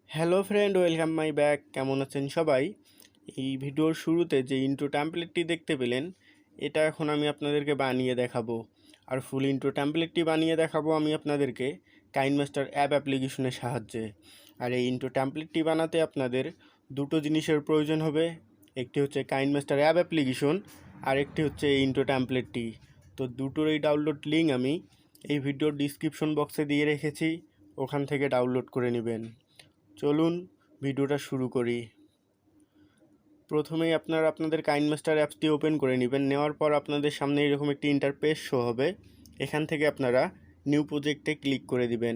Hello friend, welcome my back. কেমন আছেন সবাই? এই ভিডিওর শুরুতে যে ইন্ট্রো ট্যাম্পলেটটি দেখতে পেলেন, এটা এখন আমি আপনাদেরকে বানিয়ে দেখাবো। আর ফুল ইন্ট্রো ট্যাম্পলেটটি বানিয়ে দেখাবো আমি আপনাদেরকে কাইনমাস্টার অ্যাপ অ্যাপ্লিকেশনের সাহায্যে। আর এই ইন্ট্রো ট্যাম্পলেটটি বানাতে আপনাদের দুটো জিনিসের প্রয়োজন হবে। একটি হচ্ছে কাইনমাস্টার অ্যাপ অ্যাপ্লিকেশন, আর একটি হচ্ছে এই ইন্ট্রো ট্যাম্পলেটটি। তো দুটোরই ডাউনলোড লিঙ্ক আমি এই ভিডিওর ডিসক্রিপশন বক্সে দিয়ে রেখেছি, ওখান থেকে ডাউনলোড করে নেবেন। চলুন ভিডিওটা শুরু করি। প্রথমেই আপনারা আপনাদের কাইনমাস্টার অ্যাপসটি ওপেন করে নেবেন। নেওয়ার পর আপনাদের সামনে এরকম একটি ইন্টারফেস শো হবে। এখান থেকে আপনারা নিউ প্রজেক্টে ক্লিক করে দিবেন।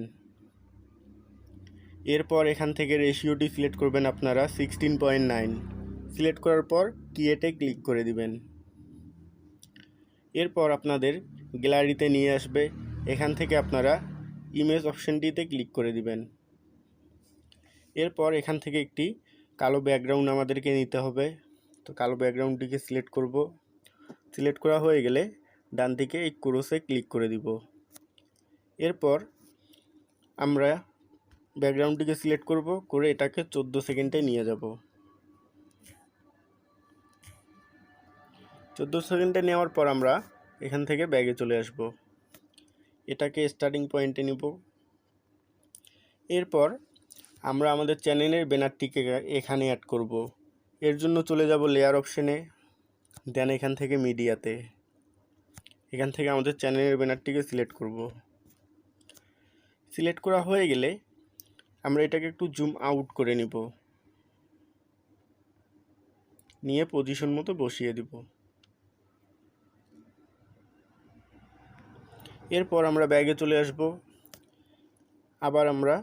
এরপর এখান থেকে রেশিওটি সিলেক্ট করবেন আপনারা 16.9। সিলেক্ট করার পর ক্রিয়েটে ক্লিক করে দিবেন। এরপর আপনাদের গ্যালারিতে নিয়ে আসবে। এখান থেকে আপনারা ইমেজ অপশনটিতে ক্লিক করে দিবেন। এরপর এখান থেকে একটি কালো ব্যাকগ্রাউন্ড আমাদেরকে নিতে হবে। তো কালো ব্যাকগ্রাউন্ডটিকে সিলেক্ট করব। সিলেক্ট করা হয়ে গেলে ডান দিকে এই ক্রসে ক্লিক করে দিব। এরপর আমরা ব্যাকগ্রাউন্ডটিকে সিলেক্ট করব, করে এটাকে 14 সেকেন্ডে নিয়ে যাব। 14 সেকেন্ডে নেওয়ার পর আমরা এখান থেকে ব্যাগে চলে আসব। এটাকে স্টার্টিং পয়েন্টে নিব। এরপর আমরা আমাদের চ্যানেলের ব্যানারটিকে এখানে অ্যাড করব। এর জন্য চলে যাব লেয়ার অপশনে, দেন এখান থেকে মিডিয়াতে। এখান থেকে আমাদের চ্যানেলের ব্যানারটিকে সিলেক্ট করব। সিলেক্ট করা হয়ে গেলে আমরা এটাকে একটু জুম আউট করে নিব, নিয়ে পজিশন মতো বসিয়ে দিব। এরপর আমরা ব্যাগে চলে আসব। আবার আমরা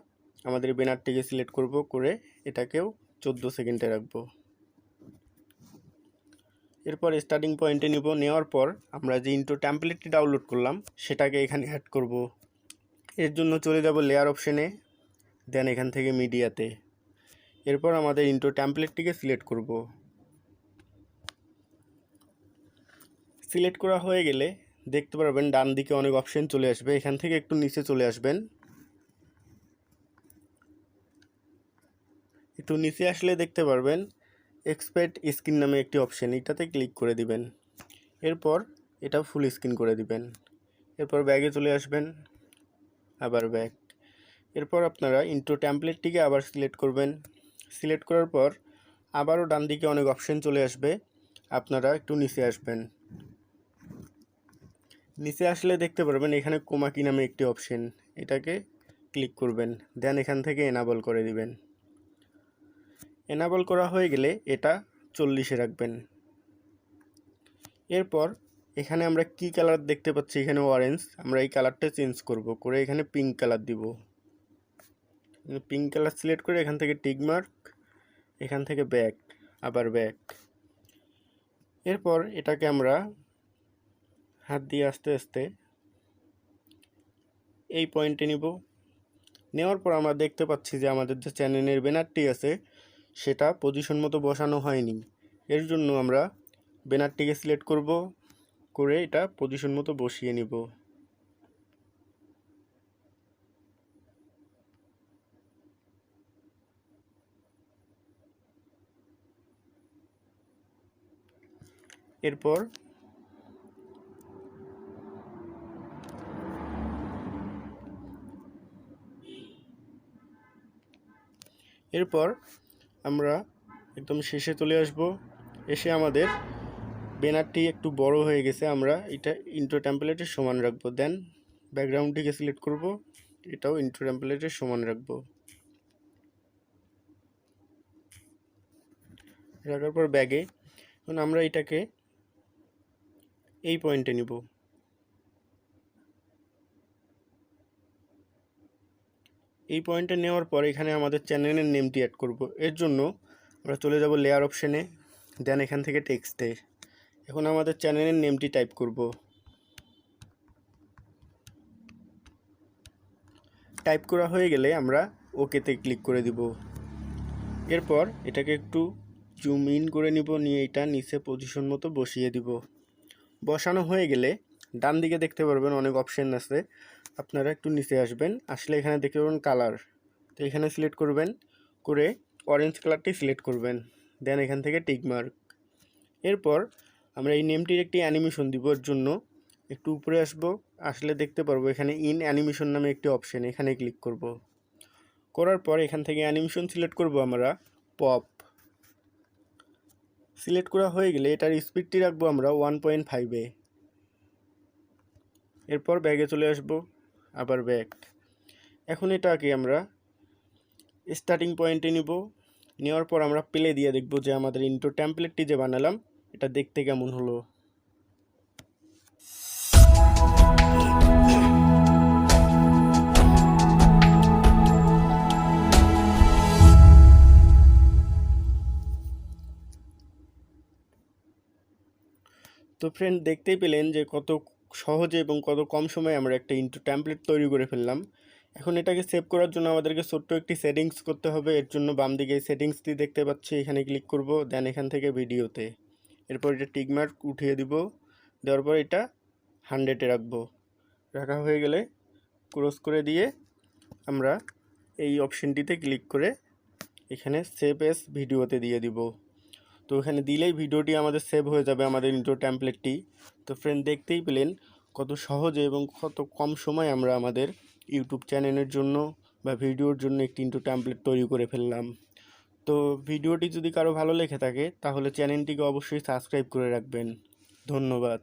আমাদের ব্যানারটিকে সিলেক্ট করব, করে এটাকেও 14 সেকেন্ডে রাখব। এরপর স্টার্টিং পয়েন্টে নিব। নেওয়ার পর আমরা যে ইন্ট্রো টেমপ্লেটটি ডাউনলোড করলাম সেটাকে এখানে অ্যাড করব। এর জন্য চলে যাব লেয়ার অপশনে, দেন এখান থেকে মিডিয়াতে। এরপর আমাদের ইন্ট্রো টেমপ্লেটটিকে সিলেক্ট করব। সিলেক্ট করা হয়ে গেলে দেখতে পারবেন ডান দিকে অনেক অপশন চলে আসবে। এখান থেকে একটু নিচে চলে আসবেন। একটু নিচে আসলে দেখতে পারবেন এক্সপেক্ট স্ক্রিন নামে একটি অপশন, এটাতে ক্লিক করে দিবেন। এরপর এটা ফুল স্ক্রিন করে দিবেন। এরপর ব্যাগে চলে আসবেন, আবার ব্যাক। এরপর আপনারা ইন্ট্রো টেমপ্লেটটিকে আবার সিলেক্ট করবেন। সিলেক্ট করার পর আবারও ডান দিকে অনেক অপশন চলে আসবে, আপনারা একটু নিচে আসবেন। নিচে আসলে দেখতে পারবেন এখানে কোমাকি নামে একটি অপশন, এটাকে ক্লিক করবেন, দেন এখান থেকে এনাবল করে দিবেন। এনাবল করা হয়ে গেলে এটা 40-এ রাখবেন। এরপর এখানে আমরা কি কালার দেখতে পাচ্ছি, এখানে অরেঞ্জ, আমরা এই কালারটা চেঞ্জ করব, করে এখানে পিঙ্ক কালার দিব। পিঙ্ক কালার সিলেক্ট করে এখান থেকে টিক মার্ক, এখান থেকে ব্যাক, আবার ব্যাক। এরপর এটাকে আমরা হাত দিয়ে আস্তে আস্তে এই পয়েন্টে নিব। নেওয়ার পর আমরা দেখতে পাচ্ছি যে আমাদের যে চ্যানেলের ব্যানারটি আছে সেটা পজিশন মতো বসানো হয়নি। এর জন্য আমরা ব্যানারটিকে সিলেক্ট করব, করে এটা পজিশন মতো বসিয়ে নিব। এরপর আমরা একদম শেষে চলে আসব। এসে আমাদের ব্যানারটি একটু বড় হয়ে গেছে, আমরা এটা ইন্ট্রো টেমপ্লেটের সমান রাখবো। দেন ব্যাকগ্রাউন্ডটিকে সিলেক্ট করব, এটাও ইন্ট্রো টেমপ্লেটের সমান রাখবো। রাখার পর ব্যাগে এখন আমরা এটাকে এই পয়েন্টে নিব। এই পয়েন্টে নেওয়ার পর এখানে আমাদের চ্যানেলের নেমটি অ্যাড করব। এর জন্য আমরা চলে যাব লেয়ার অপশনে, দেন এখান থেকে টেক্সটে এখন আমাদের চ্যানেলের নেমটি টাইপ করব। টাইপ করা হয়ে গেলে আমরা ওকেতে ক্লিক করে দিব। এরপর এটাকে একটু জুম ইন করে নিব, নিয়ে এটা নিচে পজিশন মতো বসিয়ে দিব। বসানো হয়ে গেলে ডান দিকে দেখতে পারবেন অনেক অপশন আছে, আপনারা একটু নিচে আসবেন। আসলে এখানে দেখতে পারবেন কালার, তো এখানে সিলেক্ট করবেন করে অরেঞ্জ কালারটি সিলেক্ট করবেন, দেন এখান থেকে টিক মার্ক। এরপর আমরা এই নেমটির একটি অ্যানিমেশন দিব। এর জন্য একটু উপরে আসলে দেখতে পারবো এখানে ইন অ্যানিমেশন নামে একটি অপশন, এখানে ক্লিক করব। করার পর এখান থেকে অ্যানিমেশন সিলেক্ট করব আমরা পপ। সিলেক্ট করা হয়ে গেলে এটার স্পিডটি রাখবো আমরা 1.5-এ। এরপর ব্যাগে চলে আসব, আবার ব্যাক। এখন এটাকে আমরা স্টার্টিং পয়েন্টে নিব। নেওয়ার পর আমরা প্লে দিয়ে দেখব যে আমাদের ইন্ট্রো টেমপ্লেটটি যে বানালাম এটা দেখতে কেমন হলো। তো ফ্রেন্ড, দেখতেই পেলেন যে কত সহজে এবং কত কম সময়ে আমরা একটা ইন্ট্রো টেমপ্লেট তৈরি করে ফেললাম। এখন এটাকে সেভ করার জন্য আমাদেরকে ছোট্ট একটি সেটিংস করতে হবে। এর জন্য বাম দিকে সেটিংসটি দেখতে পাচ্ছি, এখানে ক্লিক করব, দেন এখান থেকে ভিডিওতে। এরপর এটা টিকমার্ক উঠিয়ে দিব, দেওয়ার পর এটা 100-এ রাখবো। রাখা হয়ে গেলে ক্রস করে দিয়ে আমরা এই অপশনটিতে ক্লিক করে এখানে সেভ এস ভিডিওতে দিয়ে দিব। তো এখানে দিলেই ভিডিওটি আমাদের সেভ হয়ে যাবে, আমাদের ইন্ট্রো টেমপ্লেটটি। তো ফ্রেন্ড, দেখতেই পেলেন কত সহজে এবং কত কম সময় আমরা আমাদের ইউটিউব চ্যানেলের জন্য বা ভিডিওর জন্য একটি ইন্ট্রো টেমপ্লেট তৈরি করে ফেললাম। তো ভিডিওটি যদি কারো ভালো লেগে থাকে তাহলে চ্যানেলটিকে অবশ্যই সাবস্ক্রাইব করে রাখবেন। ধন্যবাদ।